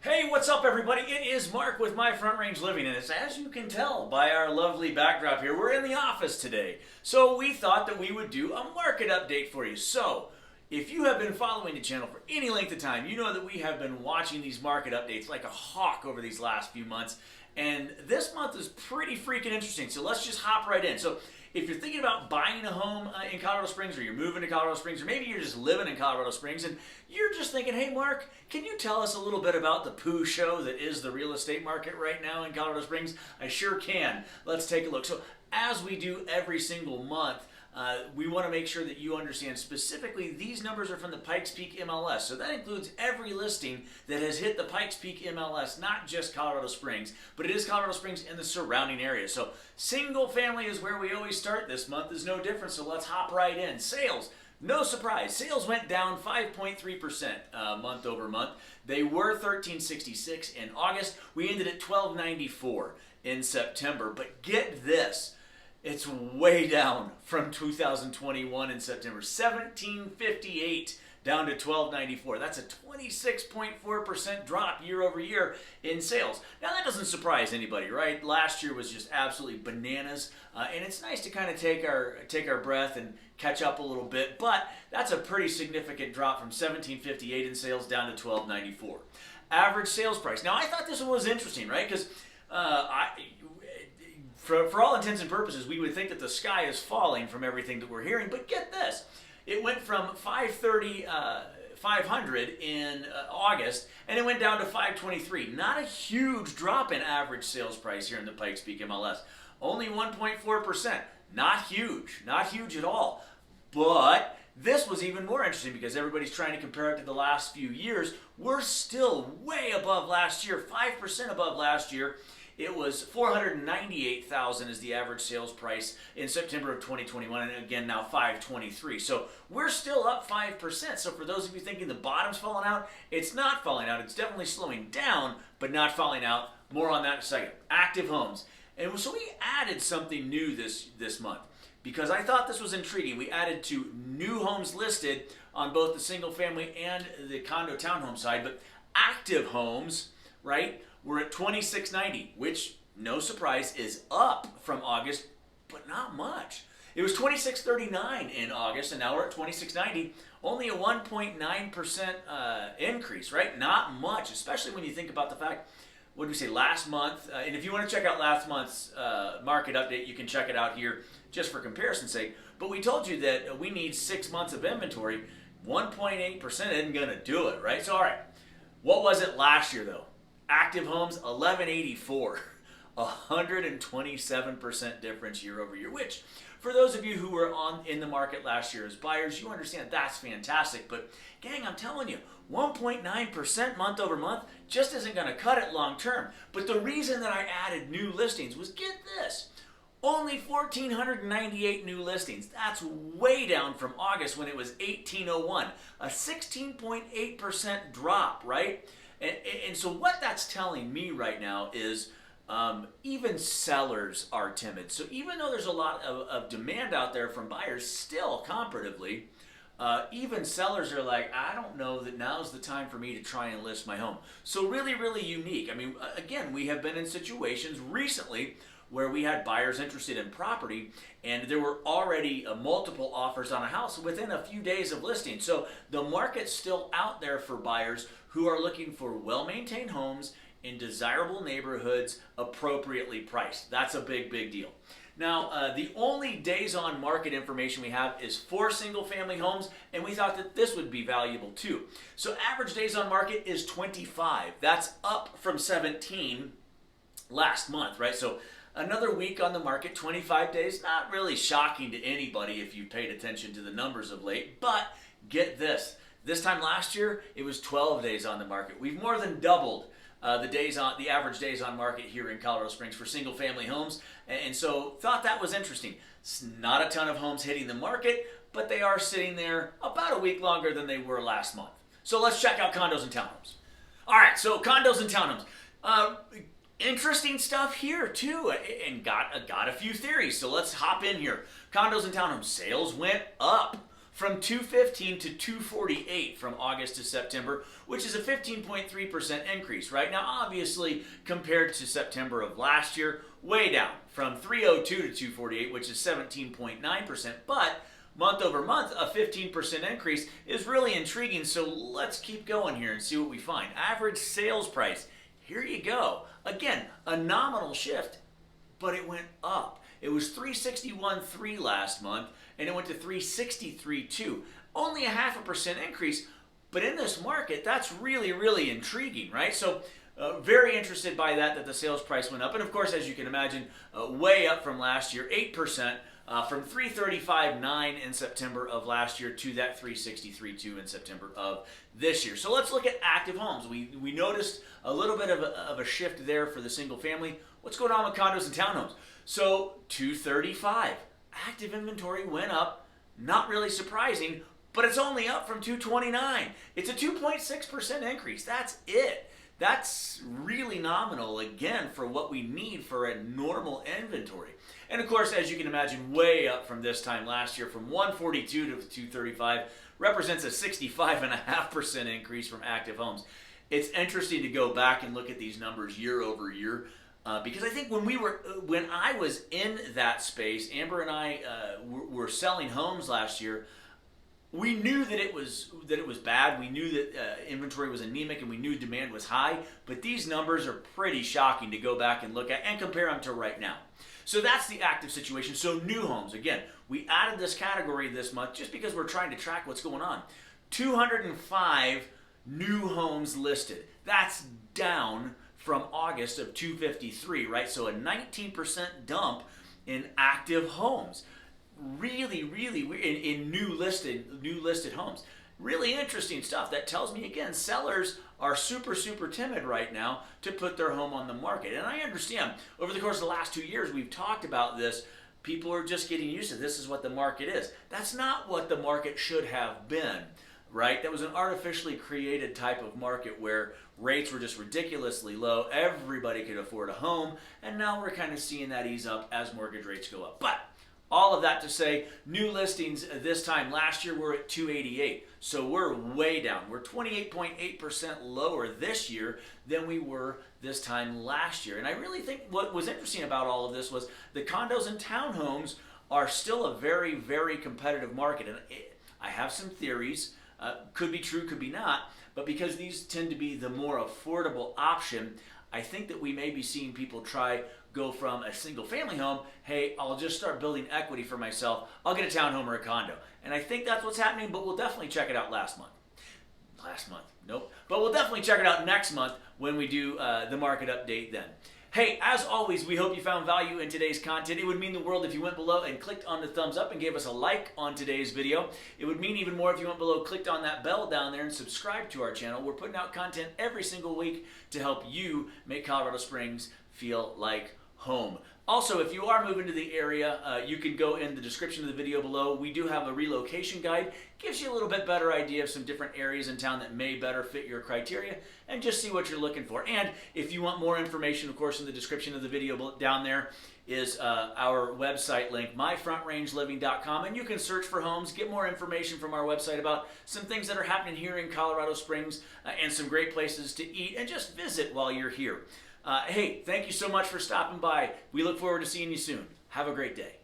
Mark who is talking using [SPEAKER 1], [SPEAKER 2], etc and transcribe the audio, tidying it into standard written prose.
[SPEAKER 1] Hey, what's up, everybody? It is Mark with My Front Range Living, and as you can tell by our lovely backdrop here, we're in the office today. So we thought that we would do a market update for you. So if you have been following the channel for any length of time, you know that we have been watching these market updates like a hawk over these last few months. And this month is pretty freaking interesting. So let's just hop right in. So if you're thinking about buying a home in Colorado Springs, or you're moving to Colorado Springs, or maybe you're just living in Colorado Springs and you're just thinking, hey Mark, can you tell us a little bit about the poo show that is the real estate market right now in Colorado Springs? I sure can. Let's take a look. So as we do every single month, we want to make sure that you understand specifically these numbers are from the Pikes Peak MLS. So that includes every listing that has hit the Pikes Peak MLS, not just Colorado Springs, but it is Colorado Springs and the surrounding area. So single family is where we always start. This month is no different, so let's hop right in. Sales. No surprise, sales went down 5.3% month over month. They were 1366 in August. We ended at 1294 in September. But get this. It's way down from 2021 in September. 1758 down to 1294. That's a 26.4% drop year over year in sales. Now that doesn't surprise anybody, right? Last year was just absolutely bananas, and it's nice to kind of take our breath and catch up a little bit. But that's a pretty significant drop from 1758 in sales down to 1294. Average sales price. Now I thought this one was interesting, right? Because for all intents and purposes, we would think that the sky is falling from everything that we're hearing, but get this. It went from 500 in August, and it went down to 523. Not a huge drop in average sales price here in the Pikes Peak MLS. Only 1.4%. Not huge. Not huge at all. But this was even more interesting because everybody's trying to compare it to the last few years. We're still way above last year, 5% above last year. It was $498,000 is the average sales price in September of 2021, and again now $523. So we're still up 5%. So for those of you thinking the bottom's falling out, it's not falling out. It's definitely slowing down, but not falling out. More on that in a second. Active homes. And so we added something new this month because I thought this was intriguing. We added to new homes listed on both the single family and the condo townhome side, but active homes, right? We're at 2690, which, no surprise, is up from August, but not much. It was 2639 in August, and now we're at 2690. Only a 1.9% increase, right? Not much, especially when you think about the fact, what did we say, last month? And if you want to check out last month's market update, you can check it out here just for comparison's sake. But we told you that we need 6 months of inventory. 1.8% isn't going to do it, right? So, all right, what was it last year, though? Active homes, 1184, 127% difference year over year, which for those of you who were in the market last year as buyers, you understand that's fantastic. But gang, I'm telling you, 1.9% month over month just isn't going to cut it long term. But the reason that I added new listings was, get this, only 1,498 new listings. That's way down from August when it was 1,801, a 16.8% drop, right? And so what that's telling me right now is even sellers are timid. So even though there's a lot of demand out there from buyers, still comparatively, even sellers are like, I don't know that now's the time for me to try and list my home. So really, really unique. I mean, again, we have been in situations recently where we had buyers interested in property and there were already multiple offers on a house within a few days of listing. So the market's still out there for buyers who are looking for well-maintained homes in desirable neighborhoods, appropriately priced. That's a big, big deal. Now, the only days on market information we have is for single family homes, and we thought that this would be valuable too. So average days on market is 25. That's up from 17 last month, right? So another week on the market, 25 days, not really shocking to anybody if you paid attention to the numbers of late, but get this. This time last year, it was 12 days on the market. We've more than doubled the average days on market here in Colorado Springs for single family homes. And so thought that was interesting. It's not a ton of homes hitting the market, but they are sitting there about a week longer than they were last month. So let's check out condos and townhomes. All right, so condos and townhomes. Interesting stuff here too, and got a few theories. So let's hop in here. Condos and townhomes sales went up from 215 to 248 from August to September, which is a 15.3% increase. Right now, obviously, compared to September of last year, way down from 302 to 248, which is 17.9%. But month over month, a 15% increase is really intriguing. So let's keep going here and see what we find. Average sales price. Here you go. Again, a nominal shift, but it went up. It was 361.3 last month, and it went to 363.2. Only a 0.5% increase, but in this market, that's really, really intriguing, right? So very interested by that the sales price went up. And of course, as you can imagine, way up from last year, 8%, from 335.9 in September of last year to that 363.2 in September of this year. So let's look at active homes. We noticed a little bit of a shift there for the single family. What's going on with condos and townhomes? So 235. Active inventory went up, not really surprising, but it's only up from 229. It's a 2.6% increase. That's it. That's really nominal, again, for what we need for a normal inventory. And of course, as you can imagine, way up from this time last year, from 142 to 235, represents a 65.5% increase from active homes. It's interesting to go back and look at these numbers year over year. Because I think when I was in that space, Amber and I were selling homes last year. We knew that it was bad. We knew that inventory was anemic, and we knew demand was high. But these numbers are pretty shocking to go back and look at and compare them to right now. So that's the active situation. So new homes, again, we added this category this month just because we're trying to track what's going on. 205 new homes listed. That's down from August of 253, right? So a 19% dump in active homes. Really, really in new listed homes. Really interesting stuff. That tells me, again, sellers are super, super timid right now to put their home on the market. And I understand, over the course of the last 2 years, we've talked about this. People are just getting used to this is what the market is. That's not what the market should have been, right? That was an artificially created type of market where rates were just ridiculously low. Everybody could afford a home. And now we're kind of seeing that ease up as mortgage rates go up. But all of that to say, new listings this time last year were at 288. So we're way down. We're 28.8% lower this year than we were this time last year. And I really think what was interesting about all of this was the condos and townhomes are still a very, very competitive market. And I have some theories. Could be true, could be not. But because these tend to be the more affordable option, I think that we may be seeing people go from a single family home, hey, I'll just start building equity for myself. I'll get a townhome or a condo. And I think that's what's happening, but we'll definitely check it out last month. Nope. But we'll definitely check it out next month when we do the market update then. Hey, as always, we hope you found value in today's content. It would mean the world if you went below and clicked on the thumbs up and gave us a like on today's video. It would mean even more if you went below, clicked on that bell down there and subscribed to our channel. We're putting out content every single week to help you make Colorado Springs feel like home. Also, if you are moving to the area, you can go in the description of the video below. We do have a relocation guide. Gives you a little bit better idea of some different areas in town that may better fit your criteria and just see what you're looking for. And if you want more information, of course, in the description of the video down there is our website link, myfrontrangeliving.com, and you can search for homes, get more information from our website about some things that are happening here in Colorado Springs and some great places to eat, and just visit while you're here. Hey, thank you so much for stopping by. We look forward to seeing you soon. Have a great day.